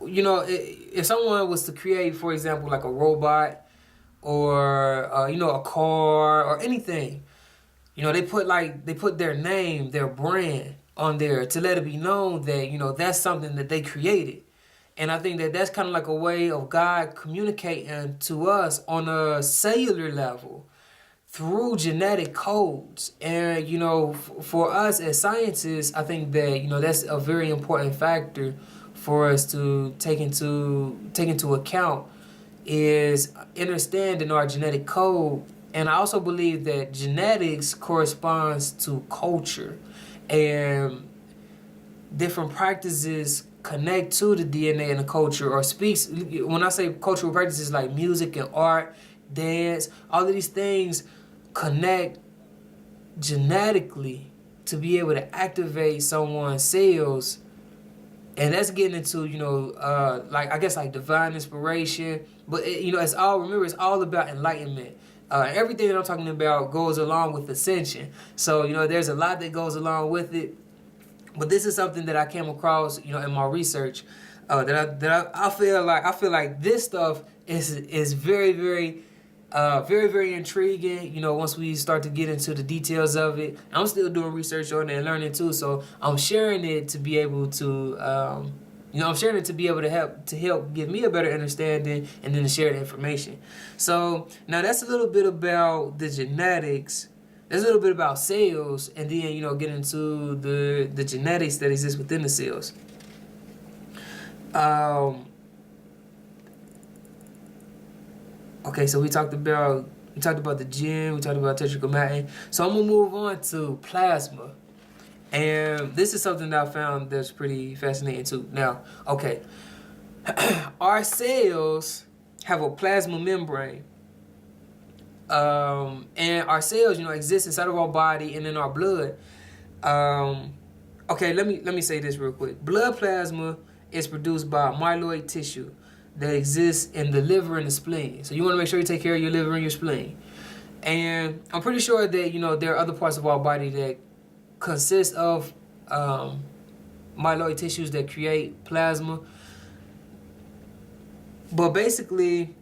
if someone was to create, for example, like a robot or a car or anything, they put their name, their brand on there to let it be known that that's something that they created. And I think that that's kind of like a way of God communicating to us on a cellular level through genetic codes. And for us as scientists, I think that that's a very important factor for us to take into account, is understanding our genetic code. And I also believe that genetics corresponds to culture, and different practices connect to the DNA and the culture, or speaks. When I say cultural practices like music and art, dance, all of these things connect genetically to be able to activate someone's cells. And that's getting into like, I guess, like divine inspiration. But it's all about enlightenment. Everything that I'm talking about goes along with ascension. So there's a lot that goes along with it. But this is something that I came across in my research, I feel like this stuff is very, very very intriguing. Once we start to get into the details of it, I'm still doing research on it and learning too. So I'm sharing it to be able to, help give me a better understanding, and then to share the information. So now that's a little bit about the genetics. There's a little bit about cells, and then get into the genetics that exist within the cells. Okay, so we talked about the gene, we talked about tetrachromatin. So I'm gonna move on to plasma, and this is something that I found that's pretty fascinating too. Now, okay, our cells have a plasma membrane, and our cells, exist inside of our body and in our blood. Okay, let me say this real quick. Blood plasma is produced by myeloid tissue that exists in the liver and the spleen. So you want to make sure you take care of your liver and your spleen. And I'm pretty sure that there are other parts of our body that consist of myeloid tissues that create plasma. But basically,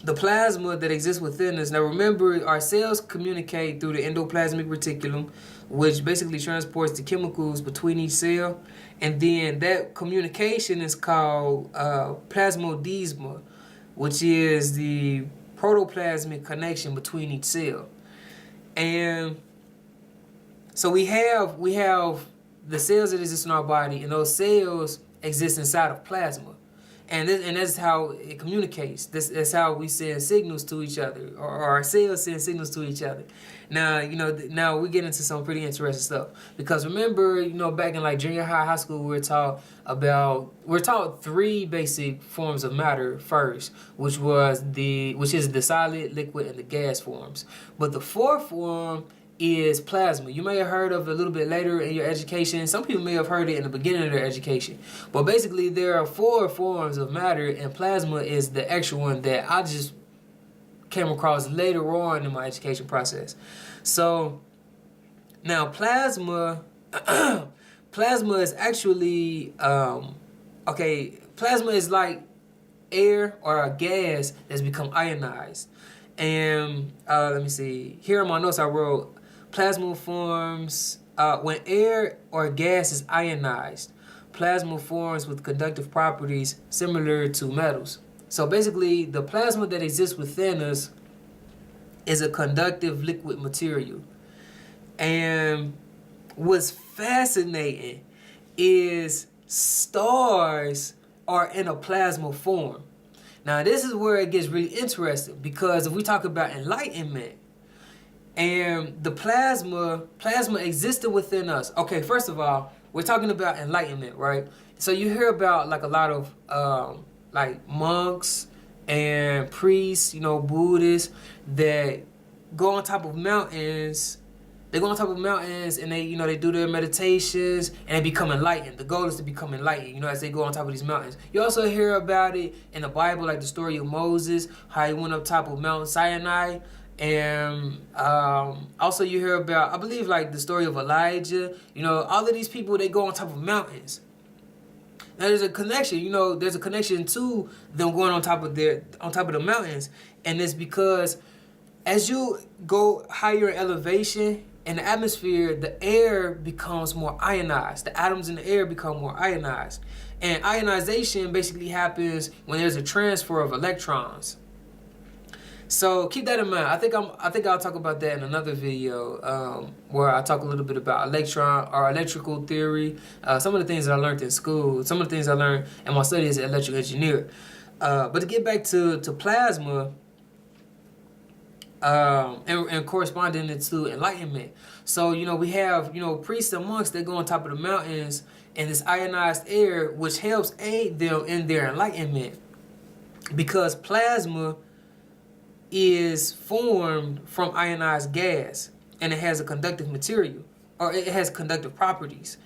the plasma that exists within us. Now remember, our cells communicate through the endoplasmic reticulum, which basically transports the chemicals between each cell. And then that communication is called plasmodesma, which is the protoplasmic connection between each cell. And so we have the cells that exist in our body, and those cells exist inside of plasma. And that's how it communicates. That's how we send signals to each other, or our cells send signals to each other. Now, now we get into some pretty interesting stuff, because remember, back in like junior high school, we're taught three basic forms of matter first, which is the solid, liquid, and the gas forms. But the fourth form is plasma. You may have heard of it a little bit later in your education. Some people may have heard it in the beginning of their education. But basically, there are four forms of matter, and plasma is the extra one that I just came across later on in my education process. So now plasma is actually plasma is like air or a gas that's become ionized. And let me see, here in my notes I wrote, plasma forms when air or gas is ionized. Plasma forms with conductive properties similar to metals. So basically, the plasma that exists within us is a conductive liquid material. And what's fascinating is stars are in a plasma form. Now, this is where it gets really interesting, because if we talk about enlightenment and the plasma existed within us. Okay, first of all, we're talking about enlightenment, right? So you hear about like a lot of like monks and priests, Buddhists, that go on top of mountains. They go on top of mountains and they do their meditations and they become enlightened. The goal is to become enlightened, as they go on top of these mountains. You also hear about it in the Bible, like the story of Moses, how he went up top of Mount Sinai. And also you hear about, I believe, like the story of Elijah. All of these people, they go on top of mountains. Now there's a connection, you know, there's a connection to them going on top of the mountains, and it's because as you go higher in elevation in the atmosphere, the air becomes more ionized. The atoms in the air become more ionized, and ionization basically happens when there's a transfer of electrons. So keep that in mind. I think I'll talk about that in another video, where I talk a little bit about electrical theory, some of the things that I learned in school, some of the things I learned in my study as an electrical engineer. But to get back to plasma, and corresponding it to enlightenment. So, you know, we have, you know, priests and monks that go on top of the mountains in this ionized air, which helps aid them in their enlightenment, because plasma is formed from ionized gas, and it has a conductive material, or it has conductive properties.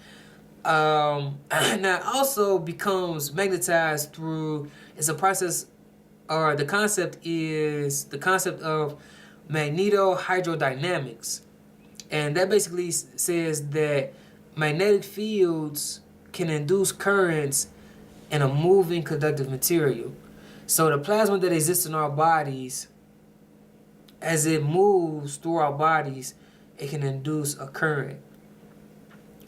And that also becomes magnetized through, it's a process, or the concept of magnetohydrodynamics. And that basically says that magnetic fields can induce currents in a moving conductive material. So the plasma that exists in our bodies, as it moves through our bodies, it can induce a current.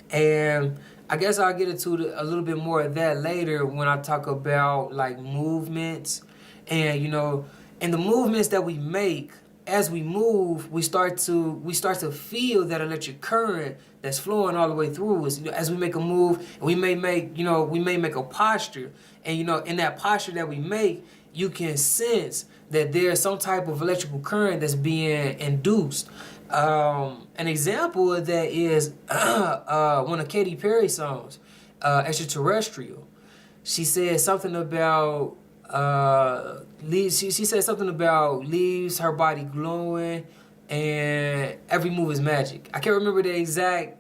And I guess I'll get into a little bit more of that later when I talk about like movements. And, you know, and the movements that we make, as we move, we start to feel that electric current that's flowing all the way through us. As we make a move, we may make a posture, and, you know, in that posture that we make, you can sense that there's some type of electrical current that's being induced. An example of that is one of Katy Perry's songs, "Extraterrestrial." She said something about she said something about leaves her body glowing, and every move is magic. I can't remember the exact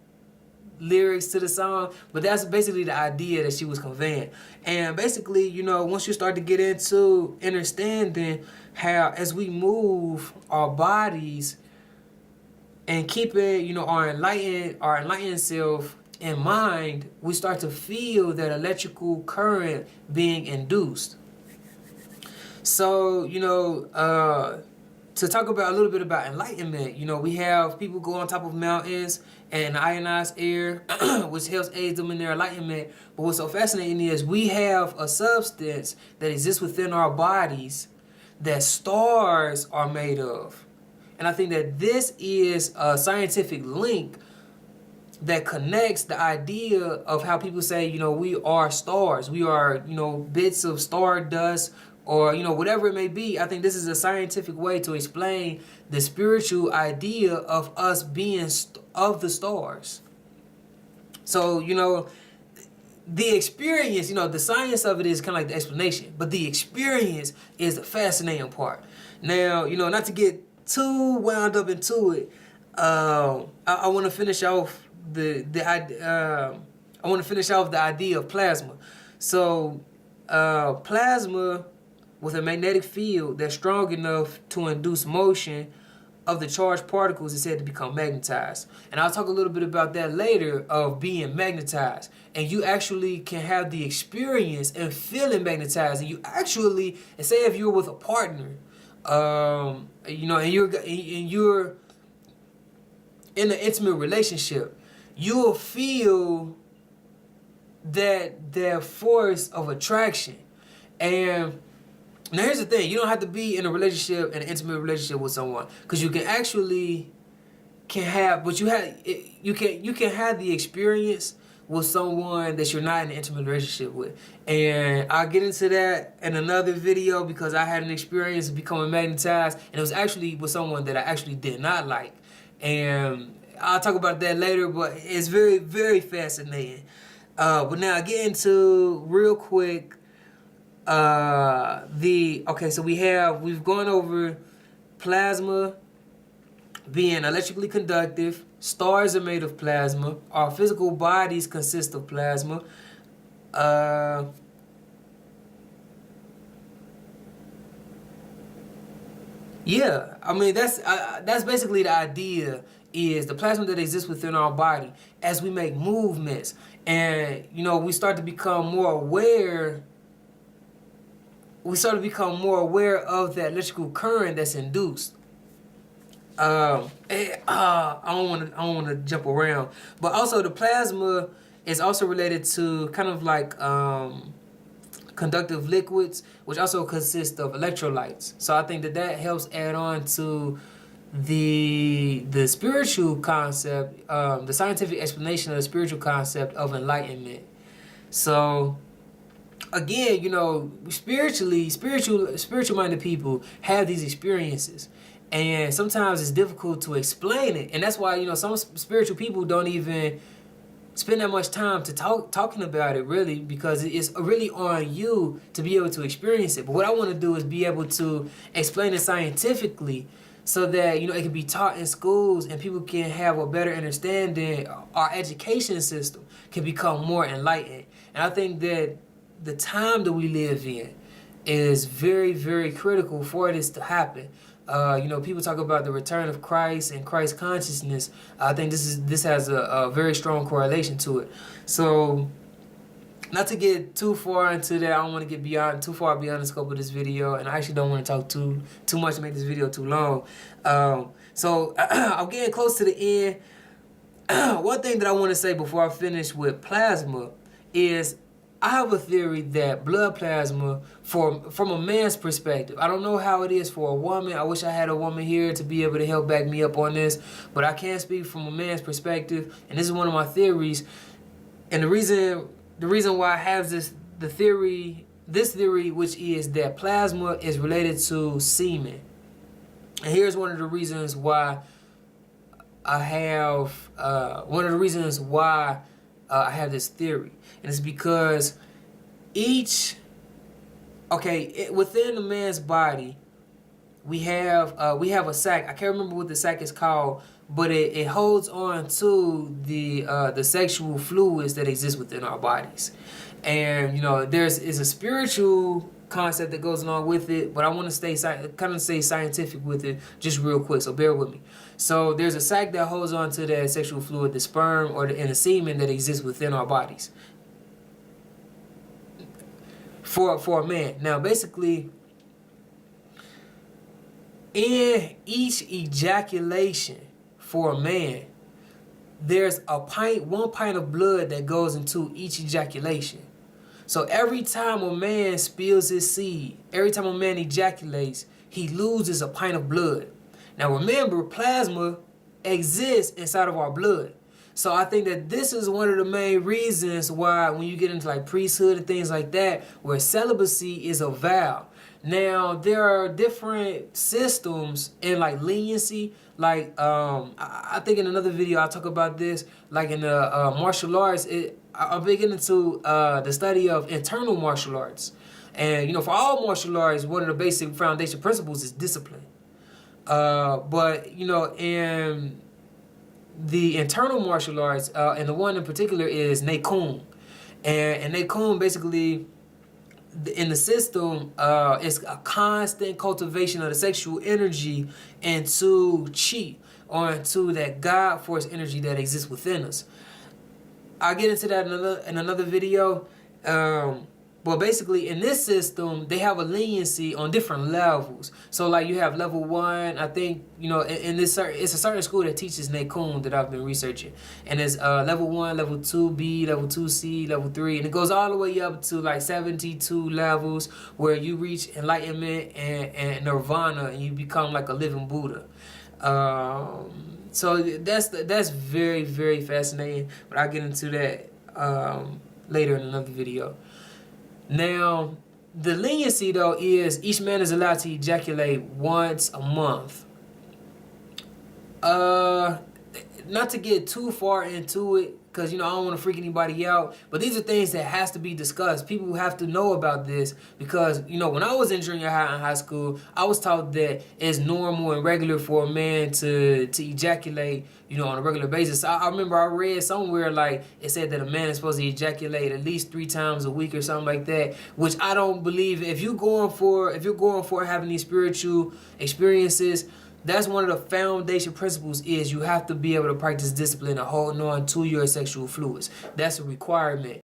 lyrics to the song, but that's basically the idea that she was conveying. And basically, you know, once you start to get into understanding how, as we move our bodies and keep it, you know, our enlightened self in mind, we start to feel that electrical current being induced. So, you know, to talk about a little bit about enlightenment, you know, we have people go on top of mountains and ionized air, which helps aid them in their enlightenment. But what's so fascinating is we have a substance that exists within our bodies that stars are made of. And I think that this is a scientific link that connects the idea of how people say, you know, we are stars. We are, you know, bits of stardust, or, you know, whatever it may be. I think this is a scientific way to explain the spiritual idea of us being of the stars. So, you know, the experience, you know, the science of it is kind of like the explanation, but the experience is the fascinating part. Now, you know, not to get too wound up into it, I want to finish off the idea of plasma. So, plasma with a magnetic field that's strong enough to induce motion of the charged particles is said to become magnetized. And I'll talk a little bit about that later, of being magnetized. And you actually can have the experience and feeling magnetized. And you actually, and say if you're with a partner, you know, and you're in an intimate relationship, you'll feel that force of attraction. And now here's the thing: you don't have to be in a relationship, an intimate relationship with someone, because you can actually have you can have the experience with someone that you're not in an intimate relationship with. And I'll get into that in another video, because I had an experience of becoming magnetized, and it was actually with someone that I actually did not like. And I'll talk about that later, but it's very, very fascinating. But now get into real quick so we've gone over plasma being electrically conductive. Stars are made of plasma. Our physical bodies consist of plasma. Yeah, I mean that's basically the idea is the plasma that exists within our body as we make movements, and we start to become more aware. We start to become more aware of that electrical current that's induced. I don't want to jump around, but also the plasma is also related to kind of like conductive liquids, which also consist of electrolytes. So I think that helps add on to the spiritual concept, the scientific explanation of the spiritual concept of enlightenment. So again, spiritual minded people have these experiences, and sometimes it's difficult to explain it, and that's why some spiritual people don't even spend that much time to talking about it, really, because it's really on you to be able to experience it. But what I want to do is be able to explain it scientifically, so that it can be taught in schools and people can have a better understanding. Our education system can become more enlightened, and I think that the time that we live in is very, very critical for this to happen. People talk about the return of Christ and Christ consciousness. I think this has a very strong correlation to it. So, not to get too far into that, I don't want to get too far beyond the scope of this video, and I actually don't want to talk too much to make this video too long. So I'm getting close to the end. One thing that I want to say before I finish with plasma is I have a theory that blood plasma, from a man's perspective, I don't know how it is for a woman. I wish I had a woman here to be able to help back me up on this, but I can speak from a man's perspective, and this is one of my theories. And the reason why I have this theory, which is that plasma is related to semen. And here's one of the reasons why I have I have this theory, and it's because within the man's body, we have a sac. I can't remember what the sac is called, but it holds on to the sexual fluids that exist within our bodies. And is a spiritual concept that goes along with it, but I want to stay scientific with it just real quick, so bear with me. So there's a sac that holds on to that sexual fluid, the sperm and the semen that exists within our bodies for a man. Now basically, in each ejaculation for a man, there's one pint of blood that goes into each ejaculation. So every time a man spills his seed, every time a man ejaculates, he loses a pint of blood. Now remember, plasma exists inside of our blood. So I think that this is one of the main reasons why when you get into like priesthood and things like that, where celibacy is a vow. Now there are different systems in like leniency. Like I think in another video I'll talk about this. Like in the martial arts, I'll be getting into the study of internal martial arts. And for all martial arts, one of the basic foundation principles is discipline. But in the internal martial arts, and the one in particular is Nei Kung. And Nei Kung basically, in the system, it's a constant cultivation of the sexual energy into chi, or into that God force energy that exists within us. I'll get into that in another video. But basically, in this system, they have a leniency on different levels. So, like, you have level 1. I think, in this it's a certain school that teaches Nei Kung that I've been researching. And it's level 1, level 2B, level 2C, level 3. And it goes all the way up to, like, 72 levels where you reach enlightenment and nirvana, and you become, like, a living Buddha. So, that's very, very fascinating. But I'll get into that later in another video. Now, the leniency, though, is each man is allowed to ejaculate once a month. Not to get too far into it, because, I don't want to freak anybody out, but these are things that has to be discussed. People have to know about this because, when I was in junior high and high school, I was taught that it's normal and regular for a man to ejaculate, on a regular basis. I remember I read somewhere, like, it said that a man is supposed to ejaculate at least 3 times a week or something like that, which I don't believe. If you're going for having these spiritual experiences, That's one of the foundation principles is you have to be able to practice discipline and hold on to your sexual fluids. That's a requirement.